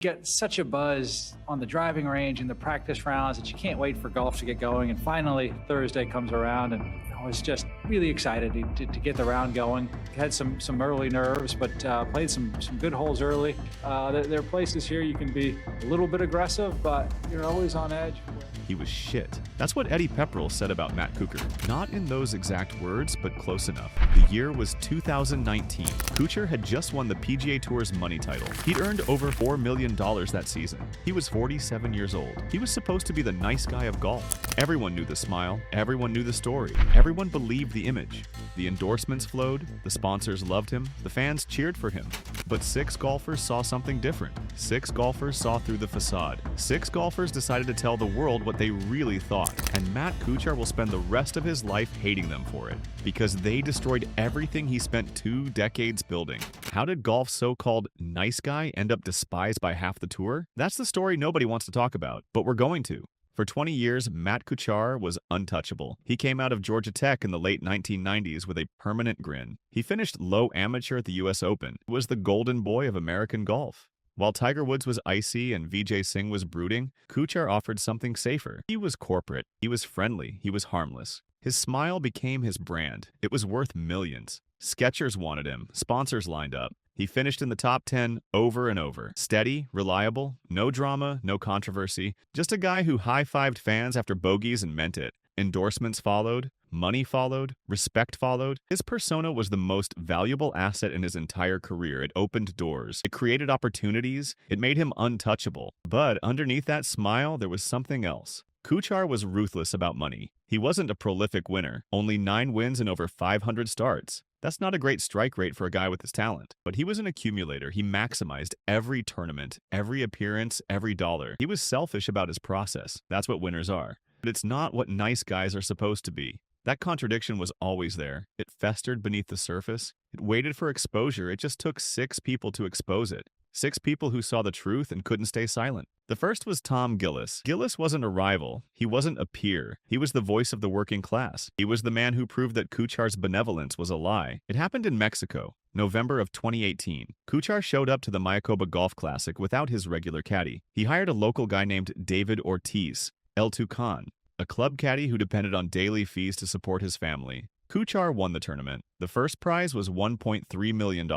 Get such a buzz on the driving range and the practice rounds that you can't wait for golf to get going. And finally, Thursday comes around, and I was just really excited to get the round going. Had some early nerves, but played some good holes early. There are places here you can be a little bit aggressive, but you're always on edge. He was shit. That's what Eddie Pepperell said about Matt Kuchar. Not in those exact words, but close enough. The year was 2019. Kuchar had just won the PGA Tour's money title. He'd earned over $4 million that season. He was 47 years old. He was supposed to be the nice guy of golf. Everyone knew the smile. Everyone knew the story. Everyone believed the image. The endorsements flowed. The sponsors loved him. The fans cheered for him. But 6 golfers saw something different. 6 golfers saw through the facade. 6 golfers decided to tell the world what they really thought. And Matt Kuchar will spend the rest of his life hating them for it, because they destroyed everything he spent 2 decades building. How did golf's so-called nice guy end up despised by half the tour? That's the story nobody wants to talk about, but we're going to. For 20 years, Matt Kuchar was untouchable. He came out of Georgia Tech in the late 1990s with a permanent grin. He finished low amateur at the US Open. He was the golden boy of American golf. While Tiger Woods was icy and Vijay Singh was brooding, Kuchar offered something safer. He was corporate. He was friendly. He was harmless. His smile became his brand. It was worth millions. Skechers wanted him. Sponsors lined up. He finished in the top 10 over and over. Steady, reliable, no drama, no controversy. Just a guy who high-fived fans after bogeys and meant it. Endorsements followed. Money followed. Respect followed. His persona was the most valuable asset in his entire career. It opened doors. It created opportunities. It made him untouchable. But underneath that smile, there was something else. Kuchar was ruthless about money. He wasn't a prolific winner. Only 9 wins and over 500 starts. That's not a great strike rate for a guy with his talent. But he was an accumulator. He maximized every tournament, every appearance, every dollar. He was selfish about his process. That's what winners are. But it's not what nice guys are supposed to be. That contradiction was always there. It festered beneath the surface. It waited for exposure. It just took 6 people to expose it. 6 people who saw the truth and couldn't stay silent. The first was Tom Gillis. Gillis wasn't a rival. He wasn't a peer. He was the voice of the working class. He was the man who proved that Kuchar's benevolence was a lie. It happened in Mexico, November of 2018. Kuchar showed up to the Mayakoba Golf Classic without his regular caddy. He hired a local guy named David Ortiz, El Tucan, a club caddy who depended on daily fees to support his family. Kuchar won the tournament. The first prize was $1.3 million.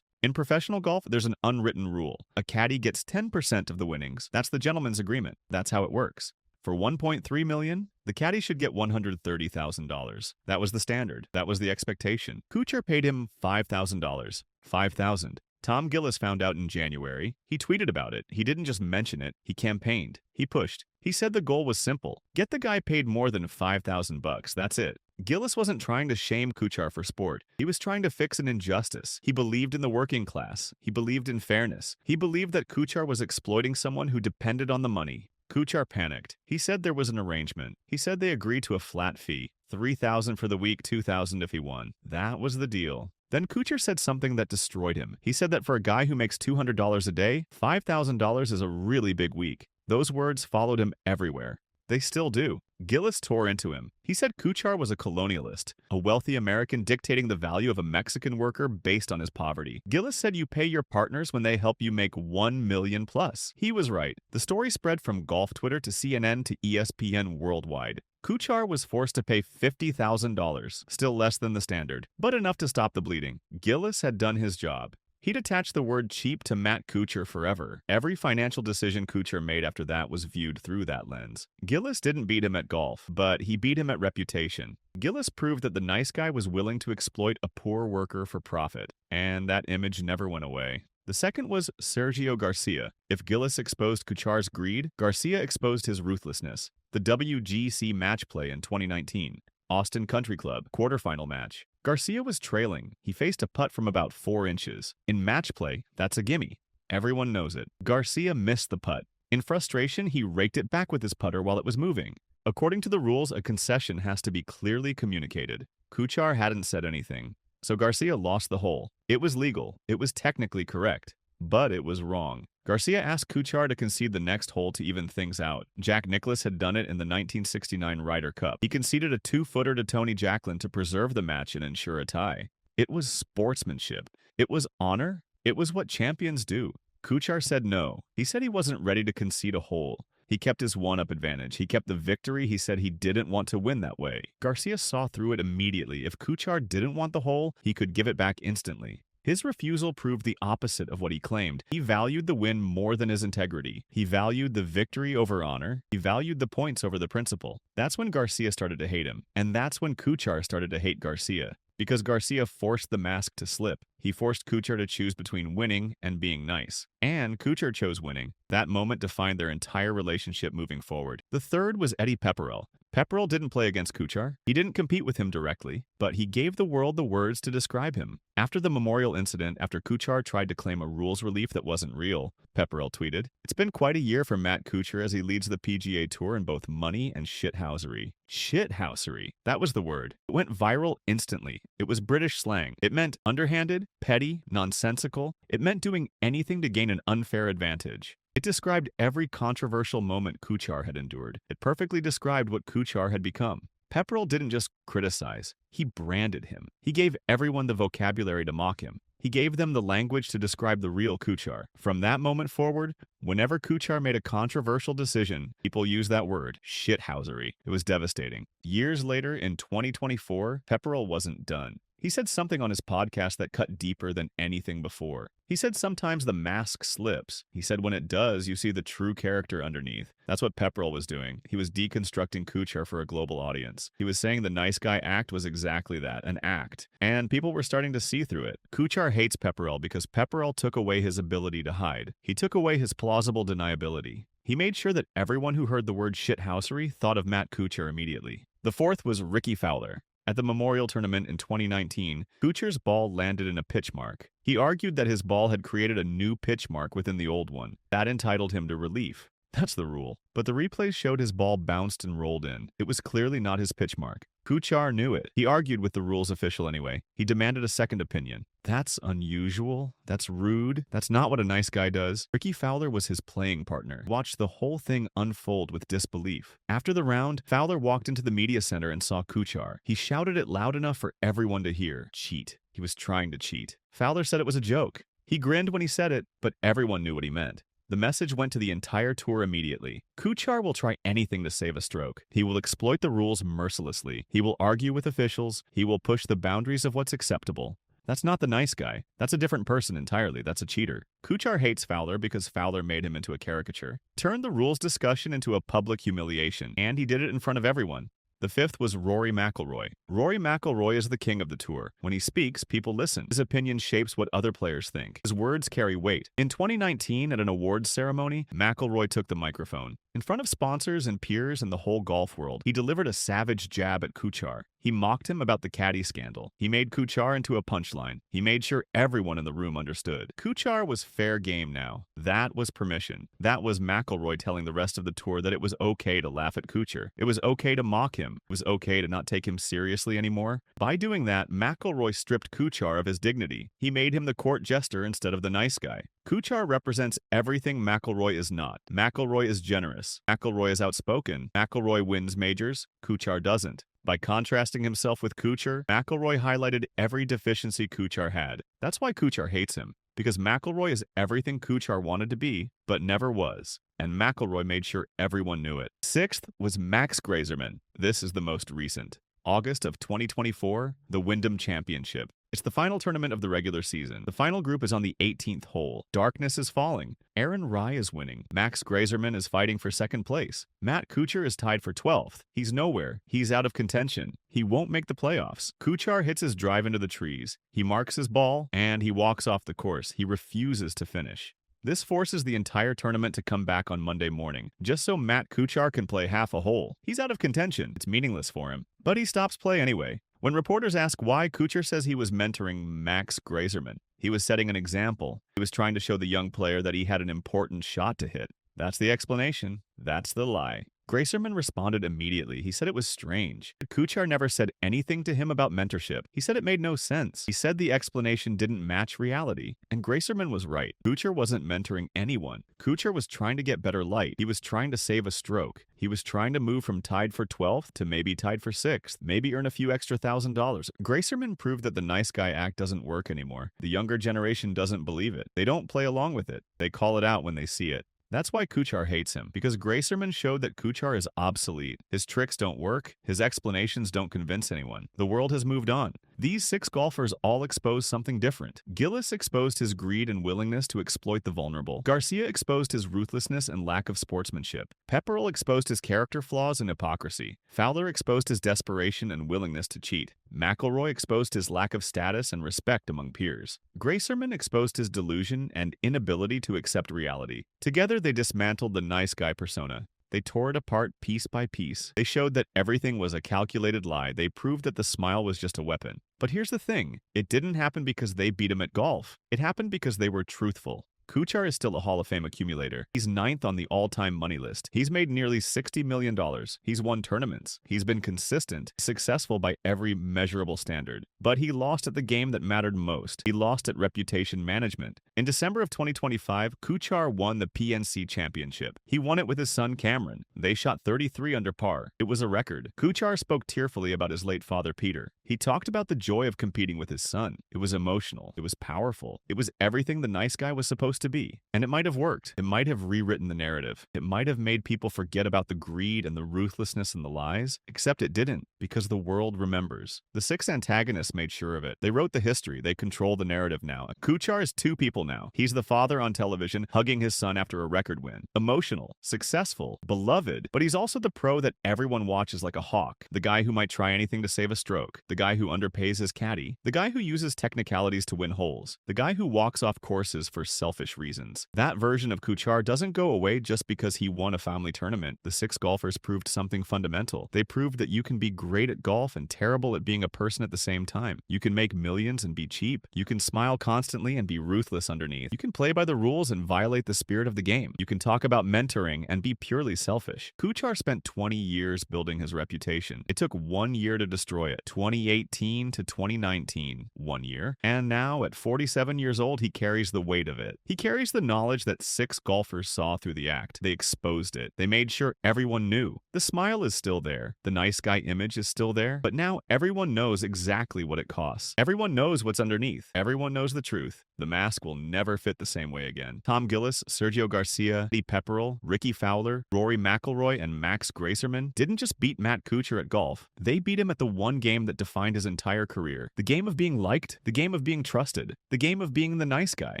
In professional golf, there's an unwritten rule. A caddy gets 10% of the winnings. That's the gentleman's agreement. That's how it works. For $1.3 million, the caddy should get $130,000. That was the standard. That was the expectation. Kuchar paid him $5,000. $5,000. Tom Gillis found out in January. He tweeted about it. He didn't just mention it. He campaigned. He pushed. He said the goal was simple. Get the guy paid more than $5,000. That's it. Gillis wasn't trying to shame Kuchar for sport. He was trying to fix an injustice. He believed in the working class. He believed in fairness. He believed that Kuchar was exploiting someone who depended on the money. Kuchar panicked. He said there was an arrangement. He said they agreed to a flat fee. $3,000 for the week, $2,000 if he won. That was the deal. Then Kuchar said something that destroyed him. He said that for a guy who makes $200 a day, $5,000 is a really big week. Those words followed him everywhere. They still do. Gillis tore into him. He said Kuchar was a colonialist, a wealthy American dictating the value of a Mexican worker based on his poverty. Gillis said you pay your partners when they help you make $1 million plus. He was right. The story spread from golf Twitter to CNN to ESPN worldwide. Kuchar was forced to pay $50,000, still less than the standard, but enough to stop the bleeding. Gillis had done his job. He'd attached the word cheap to Matt Kuchar forever. Every financial decision Kuchar made after that was viewed through that lens. Gillis didn't beat him at golf, but he beat him at reputation. Gillis proved that the nice guy was willing to exploit a poor worker for profit, and that image never went away. The second was Sergio Garcia. If Gillis exposed Kuchar's greed, Garcia exposed his ruthlessness. The WGC match play in 2019. Austin Country Club, quarterfinal match. Garcia was trailing. He faced a putt from about 4 inches. In match play, that's a gimme. Everyone knows it. Garcia missed the putt. In frustration, he raked it back with his putter while it was moving. According to the rules, a concession has to be clearly communicated. Kuchar hadn't said anything, so Garcia lost the hole. It was legal. It was technically correct. But it was wrong. Garcia asked Kuchar to concede the next hole to even things out. Jack Nicklaus had done it in the 1969 Ryder Cup. He conceded a 2-footer to Tony Jacklin to preserve the match and ensure a tie. It was sportsmanship. It was honor. It was what champions do. Kuchar said no. He said he wasn't ready to concede a hole. He kept his one-up advantage. He kept the victory. He said he didn't want to win that way. Garcia saw through it immediately. If Kuchar didn't want the hole, he could give it back instantly. His refusal proved the opposite of what he claimed. He valued the win more than his integrity. He valued the victory over honor. He valued the points over the principle. That's when Garcia started to hate him. And that's when Kuchar started to hate Garcia. Because Garcia forced the mask to slip. He forced Kuchar to choose between winning and being nice. And Kuchar chose winning. That moment defined their entire relationship moving forward. The third was Eddie Pepperell. Pepperell didn't play against Kuchar. He didn't compete with him directly, but he gave the world the words to describe him. After the memorial incident, after Kuchar tried to claim a rules relief that wasn't real, Pepperell tweeted, "It's been quite a year for Matt Kuchar as he leads the PGA Tour in both money and shithousery." Shithousery. That was the word. It went viral instantly. It was British slang. It meant underhanded, petty, nonsensical. It meant doing anything to gain an unfair advantage. It described every controversial moment Kuchar had endured. It perfectly described what Kuchar had become. Pepperell didn't just criticize, he branded him. He gave everyone the vocabulary to mock him. He gave them the language to describe the real Kuchar. From that moment forward, whenever Kuchar made a controversial decision, people used that word, shithousery. It was devastating. Years later, in 2024, Pepperell wasn't done. He said something on his podcast that cut deeper than anything before. He said sometimes the mask slips. He said when it does, you see the true character underneath. That's what Pepperell was doing. He was deconstructing Kuchar for a global audience. He was saying the nice guy act was exactly that, an act. And people were starting to see through it. Kuchar hates Pepperell because Pepperell took away his ability to hide. He took away his plausible deniability. He made sure that everyone who heard the word shithousery thought of Matt Kuchar immediately. The fourth was Ricky Fowler. At the Memorial Tournament in 2019, Kuchar's ball landed in a pitch mark. He argued that his ball had created a new pitch mark within the old one. That entitled him to relief. That's the rule. But the replays showed his ball bounced and rolled in. It was clearly not his pitch mark. Kuchar knew it. He argued with the rules official anyway. He demanded a second opinion. That's unusual. That's rude. That's not what a nice guy does. Ricky Fowler was his playing partner. Watched the whole thing unfold with disbelief. After the round, Fowler walked into the media center and saw Kuchar. He shouted it loud enough for everyone to hear. Cheat. He was trying to cheat. Fowler said it was a joke. He grinned when he said it, but everyone knew what he meant. The message went to the entire tour immediately. Kuchar will try anything to save a stroke. He will exploit the rules mercilessly. He will argue with officials. He will push the boundaries of what's acceptable. That's not the nice guy. That's a different person entirely. That's a cheater. Kuchar hates Fowler because Fowler made him into a caricature. Turned the rules discussion into a public humiliation, and he did it in front of everyone. The fifth was Rory McIlroy. Rory McIlroy is the king of the tour. When he speaks, people listen. His opinion shapes what other players think. His words carry weight. In 2019, at an awards ceremony, McIlroy took the microphone. In front of sponsors and peers and the whole golf world, he delivered a savage jab at Kuchar. He mocked him about the caddy scandal. He made Kuchar into a punchline. He made sure everyone in the room understood. Kuchar was fair game now. That was permission. That was McIlroy telling the rest of the tour that it was okay to laugh at Kuchar. It was okay to mock him. It was okay to not take him seriously anymore. By doing that, McIlroy stripped Kuchar of his dignity. He made him the court jester instead of the nice guy. Kuchar represents everything McIlroy is not. McIlroy is generous. McIlroy is outspoken. McIlroy wins majors. Kuchar doesn't. By contrasting himself with Kuchar, McIlroy highlighted every deficiency Kuchar had. That's why Kuchar hates him, because McIlroy is everything Kuchar wanted to be, but never was. And McIlroy made sure everyone knew it. Sixth was Max Grazerman. This is the most recent. August of 2024, the Wyndham Championship. It's the final tournament of the regular season. The final group is on the 18th hole. Darkness is falling. Aaron Rai is winning. Max Grazerman is fighting for second place. Matt Kuchar is tied for 12th. He's nowhere. He's out of contention. He won't make the playoffs. Kuchar hits his drive into the trees. He marks his ball, and he walks off the course. He refuses to finish. This forces the entire tournament to come back on Monday morning, just so Matt Kuchar can play half a hole. He's out of contention. It's meaningless for him. But he stops play anyway. When reporters ask why, Kuchar says he was mentoring Max Grazerman. He was setting an example. He was trying to show the young player that he had an important shot to hit. That's the explanation. That's the lie. Grayserman responded immediately. He said it was strange. Kuchar never said anything to him about mentorship. He said it made no sense. He said the explanation didn't match reality. And Grayserman was right. Kuchar wasn't mentoring anyone. Kuchar was trying to get better light. He was trying to save a stroke. He was trying to move from tied for 12th to maybe tied for 6th, maybe earn a few extra $1,000. Grayserman proved that the nice guy act doesn't work anymore. The younger generation doesn't believe it. They don't play along with it. They call it out when they see it. That's why Kuchar hates him, because Grayserman showed that Kuchar is obsolete. His tricks don't work. His explanations don't convince anyone. The world has moved on. These 6 golfers all exposed something different. Gillis exposed his greed and willingness to exploit the vulnerable. Garcia exposed his ruthlessness and lack of sportsmanship. Pepperell exposed his character flaws and hypocrisy. Fowler exposed his desperation and willingness to cheat. McIlroy exposed his lack of status and respect among peers. Grayserman exposed his delusion and inability to accept reality. Together, they dismantled the nice guy persona. They tore it apart piece by piece. They showed that everything was a calculated lie. They proved that the smile was just a weapon. But here's the thing. It didn't happen because they beat him at golf. It happened because they were truthful. Kuchar is still a Hall of Fame accumulator. He's 9th on the all-time money list. He's made nearly $60 million. He's won tournaments. He's been consistent, successful by every measurable standard. But he lost at the game that mattered most. He lost at reputation management. In December of 2025, Kuchar won the PNC Championship. He won it with his son Cameron. They shot 33 under par. It was a record. Kuchar spoke tearfully about his late father Peter. He talked about the joy of competing with his son. It was emotional. It was powerful. It was everything the nice guy was supposed to be. And it might have worked. It might have rewritten the narrative. It might have made people forget about the greed and the ruthlessness and the lies, except it didn't, because the world remembers. The 6 antagonists made sure of it. They wrote the history. They control the narrative now. Kuchar is 2 people now. He's the father on television, hugging his son after a record win. Emotional, successful, beloved, but he's also the pro that everyone watches like a hawk. The guy who might try anything to save a stroke. The guy who underpays his caddy. The guy who uses technicalities to win holes. The guy who walks off courses for selfish reasons. That version of Kuchar doesn't go away just because he won a family tournament. The 6 golfers proved something fundamental. They proved that you can be great at golf and terrible at being a person at the same time. You can make millions and be cheap. You can smile constantly and be ruthless underneath. You can play by the rules and violate the spirit of the game. You can talk about mentoring and be purely selfish. Kuchar spent 20 years building his reputation. It took 1 year to destroy it. 2018 to 2019, 1 year. And now, at 47 years old, he carries the weight of it. He carries the knowledge that 6 golfers saw through the act. They exposed it. They made sure everyone knew. The smile is still there. The nice guy image is still there. But now everyone knows exactly what it costs. Everyone knows what's underneath. Everyone knows the truth. The mask will never fit the same way again. Tom Gillis, Sergio Garcia, Eddie Pepperell, Ricky Fowler, Rory McIlroy, and Max Grayserman didn't just beat Matt Kuchar at golf. They beat him at the one game that defined his entire career. The game of being liked. The game of being trusted. The game of being the nice guy.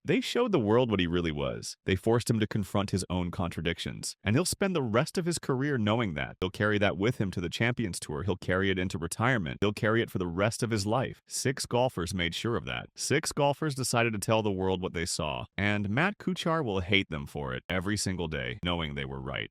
They showed the world what he really was. They forced him to confront his own contradictions. And he'll spend the rest of his career knowing that. He'll carry that with him to the Champions Tour. He'll carry it into retirement. He'll carry it for the rest of his life. 6 golfers made sure of that. 6 golfers decided to tell the world what they saw. And Matt Kuchar will hate them for it every single day, knowing they were right.